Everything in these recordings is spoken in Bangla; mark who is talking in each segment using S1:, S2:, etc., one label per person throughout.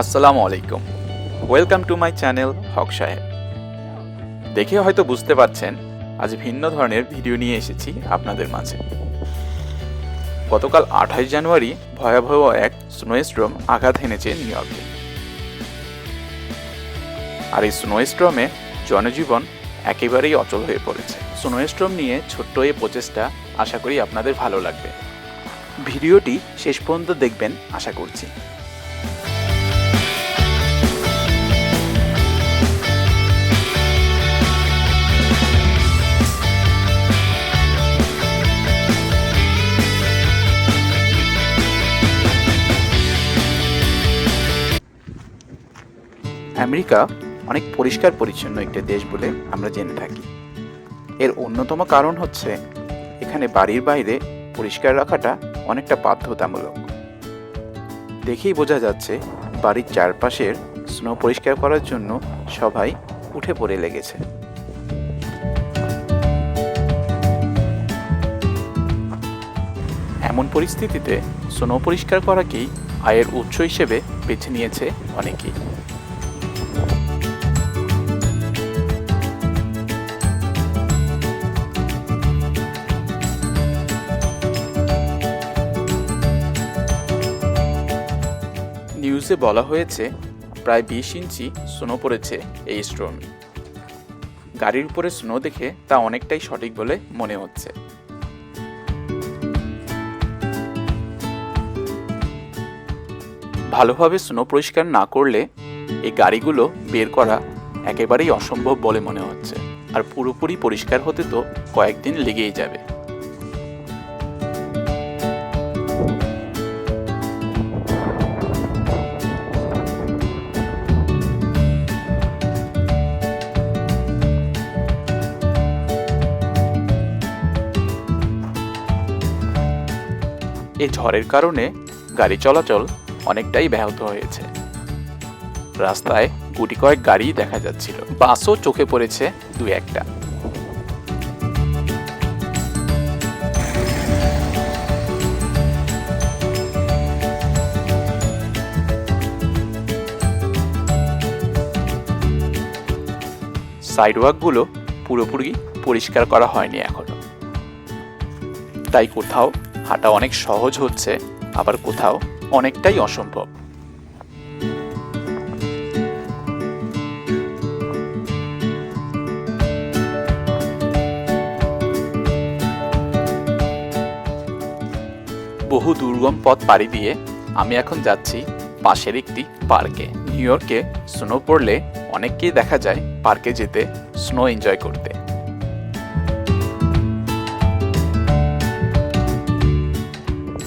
S1: আসসালামু আলাইকুম। ওয়েলকাম টু মাই চ্যানেল হক সাহেব। দেখে হয়তো বুঝতে পারছেন আজ ভিন্ন ধরনের ভিডিও নিয়ে এসেছি আপনাদের মাঝে। গতকাল 28 জানুয়ারি ভয়াবহ এক স্নোস্টর্ম আঘাত হেনেছে নিউ ইয়র্কে। আর এই স্নোস্টর্মে জনজীবন একেবারেই অচল হয়ে পড়েছে। স্নোস্টর্ম নিয়ে ছোট্ট এই প্রচেষ্টা আশা করি আপনাদের ভালো লাগবে। ভিডিওটি শেষ পর্যন্ত দেখবেন আশা করছি। আমেরিকা অনেক পরিষ্কার পরিচ্ছন্ন একটি দেশ বলে আমরা জেনে থাকি। এর অন্যতম কারণ হচ্ছে এখানে বাড়ির বাইরে পরিষ্কার রাখাটা অনেকটা বাধ্যতামূলক। দেখেই বোঝা যাচ্ছে বাড়ির চারপাশের স্নো পরিষ্কার করার জন্য সবাই উঠে পড়ে লেগেছে। এমন পরিস্থিতিতে স্নো পরিষ্কার করাকেই আয়ের উৎস হিসেবে বেছে নিয়েছে অনেকেই। নিউজে বলা হয়েছে প্রায় 20 ইঞ্চি স্নো পড়েছে এই স্টর্মে। গাড়ির উপরে স্নো দেখে তা অনেকটাই সঠিক বলে মনে হচ্ছে। ভালোভাবে স্নো পরিষ্কার না করলে এই গাড়িগুলো বের করা একেবারেই অসম্ভব বলে মনে হচ্ছে। আর পুরোপুরি পরিষ্কার হতে তো কয়েকদিন লেগেই যাবে। এই ঝড়ের কারণে গাড়ি চলাচল অনেকটাই ব্যাহত হয়েছে। রাস্তায় গুটি কয়েক গাড়ি দেখা যাচ্ছিল, বাসও চোখে পড়েছে দুই একটা। সাইডওয়াকগুলো পুরোপুরি পরিষ্কার করা হয়নি এখনো, তাই কোথাও হাঁটা অনেক সহজ হচ্ছে, আবার কোথাও অনেকটাই অসম্ভব। বহু দুর্গম পথ পাড়ি দিয়ে আমি এখন যাচ্ছি পাশের একটি পার্কে। নিউ ইয়র্কে স্নো পড়লে অনেককেই দেখা যায় পার্কে যেতে স্নো এনজয় করতে।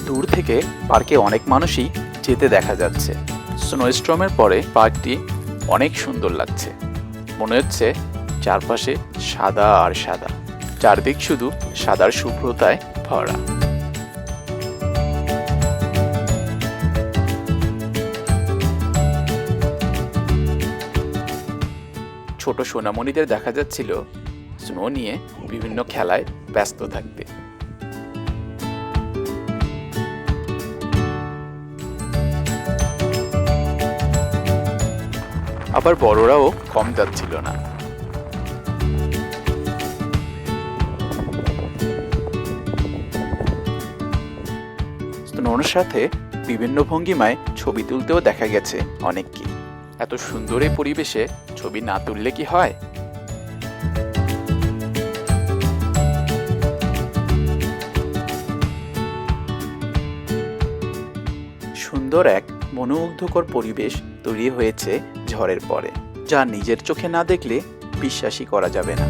S1: দূর থেকে পার্কে অনেক মানুষই যেতে দেখা যাচ্ছে। স্নোস্টর্মের পরে পার্কটি অনেক সুন্দর লাগছে। মনে হচ্ছে চারপাশে সাদা আর সাদা, চারদিক শুধু সাদার শুভ্রতায় ভরা। ছোট সোনামণিদের দেখা যাচ্ছিল স্নো নিয়ে বিভিন্ন খেলায় ব্যস্ত থাকতে। আবার বড়রাও কম যাচ্ছিল না। স্নোর সাথে বিভিন্ন ভঙ্গিমায় ছবি তুলতেও দেখা গেছে অনেককে। এত সুন্দর এই পরিবেশে ছবি না তুললে কি হয়? সুন্দর এক মনোমুগ্ধকর পরিবেশ তৈরি হয়েছে ঝড়ের পরে, যা নিজের চোখে না দেখলে বিশ্বাসই করা যাবে না।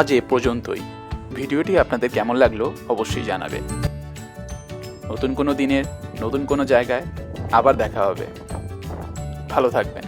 S1: আজ এ পর্যন্তই। ভিডিওটি আপনাদের কেমন লাগলো অবশ্যই জানাবেন। নতুন কোনো দিনের নতুন কোনো জায়গায় আবার দেখা হবে। ভালো থাকবেন।